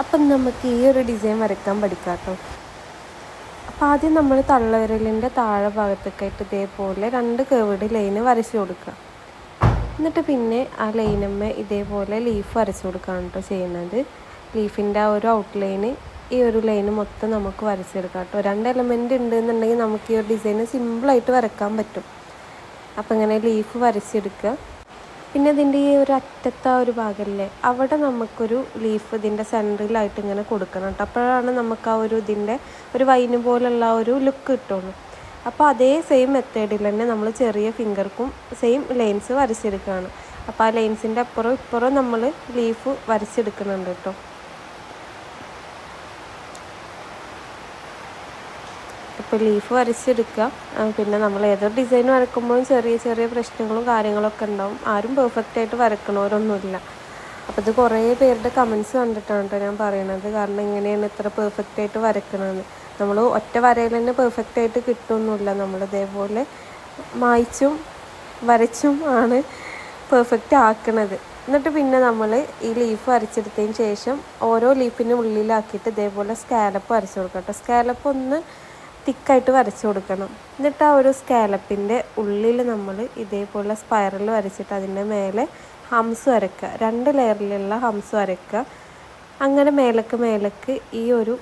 അപ്പം നമുക്ക് ഈ ഒരു ഡിസൈൻ വരയ്ക്കാൻ പഠിക്കാം കേട്ടോ. അപ്പോൾ ആദ്യം നമ്മൾ തള്ളവിരലിൻ്റെ താഴെ ഭാഗത്തൊക്കെയായിട്ട് ഇതേപോലെ 2 കേർവ്ഡ് ലൈന് വരച്ച് കൊടുക്കുക. എന്നിട്ട് പിന്നെ ആ ലൈനമ്മേ ഇതേപോലെ ലീഫ് വരച്ച് കൊടുക്കുകയാണ് കേട്ടോ ചെയ്യുന്നത്. ലീഫിൻ്റെ ആ ഒരു ഔട്ട്ലൈന് ഈ ഒരു ലൈന് മൊത്തം നമുക്ക് വരച്ചെടുക്കാം കേട്ടോ. 2 എലമെൻറ്റ് ഉണ്ടെന്നുണ്ടെങ്കിൽ നമുക്ക് ഈ ഒരു ഡിസൈന് സിമ്പിളായിട്ട് വരയ്ക്കാൻ പറ്റും. അപ്പോൾ ഇങ്ങനെ ലീഫ് വരച്ചെടുക്കുക. പിന്നെ ഇതിൻ്റെ ഈ ഒരു അറ്റത്തെ ഒരു ഭാഗമല്ലേ, അവിടെ നമുക്കൊരു ലീഫ് ഇതിൻ്റെ സെൻറ്ററിലായിട്ട് ഇങ്ങനെ കൊടുക്കണം കേട്ടോ. അപ്പോഴാണ് നമുക്ക് ആ ഒരു ഇതിൻ്റെ ഒരു വൈന് പോലുള്ള ഒരു ലുക്ക് കിട്ടുള്ളൂ. അപ്പോൾ അതേ സെയിം മെത്തേഡിൽ തന്നെ നമ്മൾ ചെറിയ ഫിംഗർക്കും സെയിം ലൈൻസ് വരച്ചെടുക്കുകയാണ്. അപ്പോൾ ആ ലൈൻസിൻ്റെ അപ്പുറം ഇപ്പുറം നമ്മൾ ലീഫ് വരച്ചെടുക്കുന്നുണ്ട് കേട്ടോ. ഇപ്പോൾ ലീഫ് വരച്ചെടുക്കുക. പിന്നെ നമ്മൾ ഏതൊരു ഡിസൈൻ വരക്കുമ്പോഴും ചെറിയ ചെറിയ പ്രശ്നങ്ങളും കാര്യങ്ങളൊക്കെ ഉണ്ടാവും. ആരും പെർഫെക്റ്റായിട്ട് വരക്കണവരൊന്നുമില്ല. അപ്പോൾ ഇത് കുറേ പേരുടെ കമൻസ് കണ്ടിട്ടാണ് കേട്ടോ ഞാൻ പറയണത്. കാരണം ഇങ്ങനെയാണ് ഇത്ര പെർഫെക്റ്റായിട്ട് വരക്കണമെന്ന്. നമ്മൾ ഒറ്റ വരയിൽ തന്നെ പെർഫെക്റ്റായിട്ട് കിട്ടുമൊന്നുമില്ല. നമ്മൾ ഇതേപോലെ മായ്ച്ചും വരച്ചും ആണ് പെർഫെക്റ്റ് ആക്കണത്. എന്നിട്ട് പിന്നെ നമ്മൾ ഈ ലീഫ് വരച്ചെടുത്തതിന് ശേഷം ഓരോ ലീഫിൻ്റെ ഉള്ളിലാക്കിയിട്ട് ഇതേപോലെ സ്കാലപ്പ് വരച്ച് കൊടുക്കാം കേട്ടോ. സ്കാലപ്പ് ഒന്ന് തിക്കായിട്ട് വരച്ച് കൊടുക്കണം. എന്നിട്ട് ആ ഒരു സ്കാലപ്പിൻ്റെ ഉള്ളിൽ നമ്മൾ ഇതേപോലെ സ്പൈറൽ വരച്ചിട്ട് അതിൻ്റെ മേലെ ഹംസ് വരയ്ക്കുക. 2 ലെയറിലുള്ള ഹംസ് വരയ്ക്കുക. അങ്ങനെ മേലക്ക് ഈ ഒരു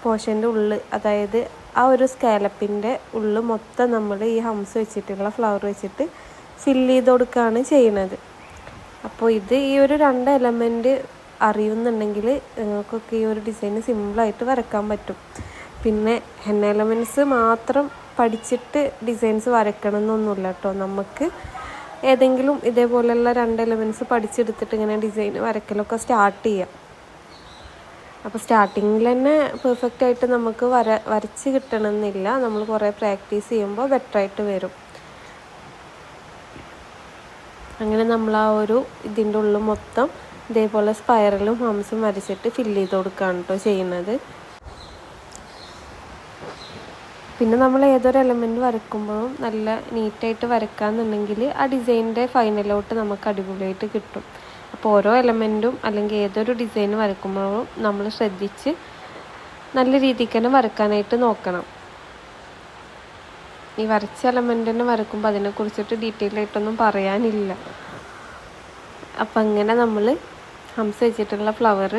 പോർഷൻ്റെ ഉള്ളിൽ, അതായത് ആ ഒരു സ്കാലപ്പിൻ്റെ ഉള്ളിൽ മൊത്തം നമ്മൾ ഈ ഹംസ് വെച്ചിട്ടുള്ള ഫ്ലവർ വെച്ചിട്ട് ഫില്ല് ചെയ്ത് കൊടുക്കുകയാണ് ചെയ്യുന്നത്. അപ്പോൾ ഇത് ഈ ഒരു 2 എലമെൻറ്റ് അറിയുന്നുണ്ടെങ്കിൽ നിങ്ങൾക്കൊക്കെ ഈ ഒരു ഡിസൈൻ സിമ്പിളായിട്ട് വരയ്ക്കാൻ പറ്റും. പിന്നെ ഹെന്ന എലമെൻറ്റ്സ് മാത്രം പഠിച്ചിട്ട് ഡിസൈൻസ് വരയ്ക്കണം എന്നൊന്നുമില്ല കേട്ടോ. നമുക്ക് ഏതെങ്കിലും ഇതേപോലെയുള്ള 2 എലമെൻറ്റ്സ് പഠിച്ചെടുത്തിട്ട് ഇങ്ങനെ ഡിസൈൻ വരയ്ക്കലൊക്കെ സ്റ്റാർട്ട് ചെയ്യാം. അപ്പോൾ സ്റ്റാർട്ടിങ്ങിൽ തന്നെ പെർഫെക്റ്റായിട്ട് നമുക്ക് വരച്ച് കിട്ടണമെന്നില്ല. നമ്മൾ കുറേ പ്രാക്ടീസ് ചെയ്യുമ്പോൾ ബെറ്ററായിട്ട് വരും. അങ്ങനെ നമ്മൾ ആ ഒരു ഇതിൻ്റെ ഉള്ളിൽ മൊത്തം ഇതേപോലെ സ്പൈറലും ഹംസും വരച്ചിട്ട് ഫില്ല് ചെയ്ത് കൊടുക്കുകയാണ് കേട്ടോ ചെയ്യുന്നത്. പിന്നെ നമ്മൾ ഏതൊരു എലമെൻറ്റ് വരക്കുമ്പോഴും നല്ല നീറ്റായിട്ട് വരക്കാമെന്നുണ്ടെങ്കിൽ ആ ഡിസൈനിൻ്റെ ഫൈനലോട്ട് നമുക്ക് അടിപൊളിയായിട്ട് കിട്ടും. അപ്പോൾ ഓരോ എലമെൻറ്റും അല്ലെങ്കിൽ ഏതൊരു ഡിസൈൻ വരക്കുമ്പോഴും നമ്മൾ ശ്രദ്ധിച്ച് നല്ല രീതിക്ക് തന്നെ വരക്കാനായിട്ട് നോക്കണം. ഈ വരച്ച എലമെൻറ്റ് തന്നെ വരക്കുമ്പോൾ അതിനെക്കുറിച്ചിട്ട് ഡീറ്റെയിൽ ആയിട്ടൊന്നും പറയാനില്ല. അപ്പം അങ്ങനെ നമ്മൾ ഹംസ് വെച്ചിട്ടുള്ള ഫ്ലവർ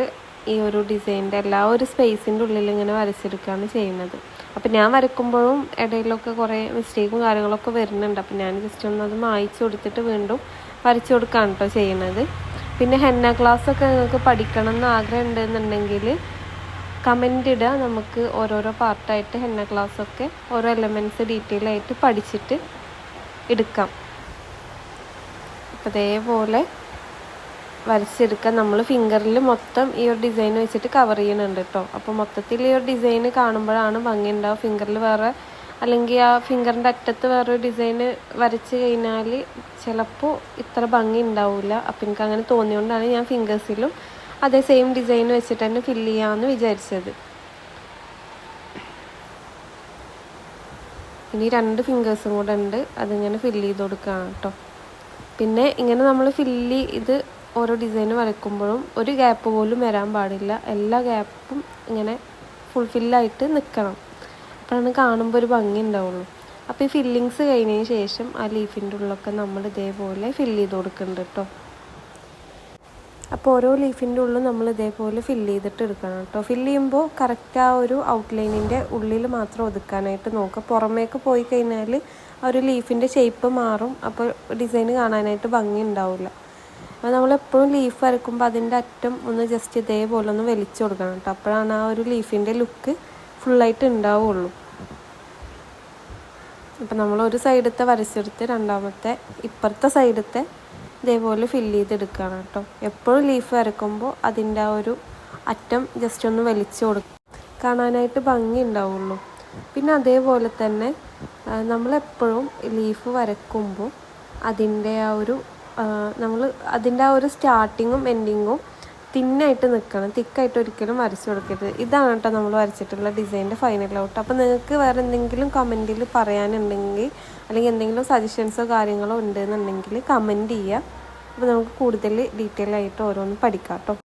ഈ ഒരു ഡിസൈനിൻ്റെ എല്ലാ ഒരു സ്പേസിൻ്റെ ഉള്ളിൽ ഇങ്ങനെ വരച്ചെടുക്കുകയാണ് ചെയ്യുന്നത്. അപ്പം ഞാൻ വരക്കുമ്പോഴും ഇടയിലൊക്കെ കുറേ മിസ്റ്റേക്കും കാര്യങ്ങളൊക്കെ വരുന്നുണ്ട്. അപ്പം ഞാൻ ജസ്റ്റ് ഒന്ന് അത് മായ്ച്ച് കൊടുത്തിട്ട് വീണ്ടും വരച്ചു കൊടുക്കുകയാണ് കേട്ടോ ചെയ്യുന്നത്. പിന്നെ ഹെന്ന ക്ലാസ്സൊക്കെ നിങ്ങൾക്ക് പഠിക്കണം എന്ന് ആഗ്രഹം ഉണ്ടെന്നുണ്ടെങ്കിൽ കമൻ്റ് ഇടുക. നമുക്ക് ഓരോരോ പാർട്ടായിട്ട് ഹെന്ന ക്ലാസ്സൊക്കെ ഓരോ എലമെൻറ്റ്സ് ഡീറ്റെയിൽ ആയിട്ട് പഠിച്ചിട്ട് എടുക്കാം. അപ്പം അതേപോലെ വരച്ചെടുക്കാൻ നമ്മൾ ഫിംഗറിൽ മൊത്തം ഈ ഒരു ഡിസൈൻ വെച്ചിട്ട് കവർ ചെയ്യുന്നുണ്ട് കേട്ടോ. അപ്പോൾ മൊത്തത്തിൽ ഈ ഒരു ഡിസൈൻ കാണുമ്പോഴാണ് ഭംഗി ഉണ്ടാവും. ഫിംഗറിൽ വേറെ അല്ലെങ്കിൽ ആ ഫിംഗറിൻ്റെ അറ്റത്ത് വേറൊരു ഡിസൈൻ വരച്ച് കഴിഞ്ഞാൽ ചിലപ്പോൾ ഇത്ര ഭംഗി ഉണ്ടാവില്ല. അപ്പം എനിക്ക് അങ്ങനെ തോന്നിയോണ്ടാണ് ഞാൻ ഫിംഗേഴ്സിലും അതേ സെയിം ഡിസൈൻ വെച്ചിട്ട് തന്നെ ഫില്ല് ചെയ്യാമെന്ന് വിചാരിച്ചത്. ഇനി 2 ഫിംഗേഴ്സും കൂടെ ഉണ്ട്, അതിങ്ങനെ ഫില്ല് ചെയ്ത് കൊടുക്കുകയാണ് കേട്ടോ. പിന്നെ ഇങ്ങനെ നമ്മൾ ഫില്ല് ഇത് ഓരോ ഡിസൈൻ വരയ്ക്കുമ്പോഴും ഒരു ഗ്യാപ്പ് പോലും വരാൻ പാടില്ല. എല്ലാ ഗ്യാപ്പും ഇങ്ങനെ ഫുൾഫില്ലായിട്ട് നിൽക്കണം. അപ്പോഴാണ് കാണുമ്പോൾ ഒരു ഭംഗി ഉണ്ടാവുള്ളൂ. അപ്പോൾ ഈ ഫില്ലിങ്സ് കഴിഞ്ഞതിന് ശേഷം ആ ലീഫിൻ്റെ ഉള്ളൊക്കെ നമ്മൾ ഇതേപോലെ ഫില്ല് ചെയ്ത് കൊടുക്കുന്നുണ്ട് കേട്ടോ. അപ്പോൾ ഓരോ ലീഫിൻ്റെ ഉള്ളിൽ നമ്മൾ ഇതേപോലെ ഫില്ല് ചെയ്തിട്ട് എടുക്കണം കേട്ടോ. ഫില്ല് ചെയ്യുമ്പോൾ കറക്റ്റ് ആ ഒരു ഔട്ട്ലൈനിൻ്റെ ഉള്ളിൽ മാത്രം ഒതുക്കാനായിട്ട് നോക്കുക. പുറമേക്ക് പോയി കഴിഞ്ഞാൽ ആ ഒരു ലീഫിൻ്റെ ഷേപ്പ് മാറും. അപ്പോൾ ഡിസൈൻ കാണാനായിട്ട് ഭംഗി ഉണ്ടാവില്ല. അപ്പോൾ നമ്മളെപ്പോഴും ലീഫ് വരക്കുമ്പോൾ അതിൻ്റെ അറ്റം ഒന്ന് ജസ്റ്റ് ഇതേപോലെ ഒന്ന് വലിച്ചു കൊടുക്കണം കേട്ടോ. അപ്പോഴാണ് ആ ഒരു ലീഫിൻ്റെ ലുക്ക് ഫുള്ളായിട്ട് ഉണ്ടാവുള്ളൂ. അപ്പം നമ്മൾ ഒരു സൈഡത്തെ വരച്ചെടുത്ത് രണ്ടാമത്തെ ഇപ്പുറത്തെ സൈഡത്തെ ഇതേപോലെ ഫില്ല് ചെയ്തെടുക്കുകയാണ് കേട്ടോ. എപ്പോഴും ലീഫ് വരക്കുമ്പോൾ അതിൻ്റെ ആ ഒരു അറ്റം ജസ്റ്റ് ഒന്ന് വലിച്ചു കൊടുക്കും, കാണാനായിട്ട് ഭംഗി ഉണ്ടാവുള്ളൂ. പിന്നെ അതേപോലെ തന്നെ നമ്മളെപ്പോഴും ലീഫ് വരക്കുമ്പോൾ അതിൻ്റെ ആ ഒരു അതിൻ്റെ ആ ഒരു സ്റ്റാർട്ടിങ്ങും എൻഡിങ്ങും തിന്നായിട്ട് നിൽക്കണം. തിക്കായിട്ട് ഒരിക്കലും വരച്ചു കൊടുക്കരുത്. ഇതാണ് കേട്ടോ നമ്മൾ വരച്ചിട്ടുള്ള ഡിസൈൻ്റെ ഫൈനൽ ഔട്ട്. അപ്പോൾ നിങ്ങൾക്ക് വേറെ എന്തെങ്കിലും കമൻറ്റിൽ പറയാനുണ്ടെങ്കിൽ അല്ലെങ്കിൽ എന്തെങ്കിലും സജഷൻസോ കാര്യങ്ങളോ ഉണ്ടെന്നുണ്ടെങ്കിൽ കമൻറ്റ് ചെയ്യുക. അപ്പോൾ നമുക്ക് കൂടുതൽ ഡീറ്റെയിൽ ആയിട്ട് ഓരോന്ന് പഠിക്കാം കേട്ടോ.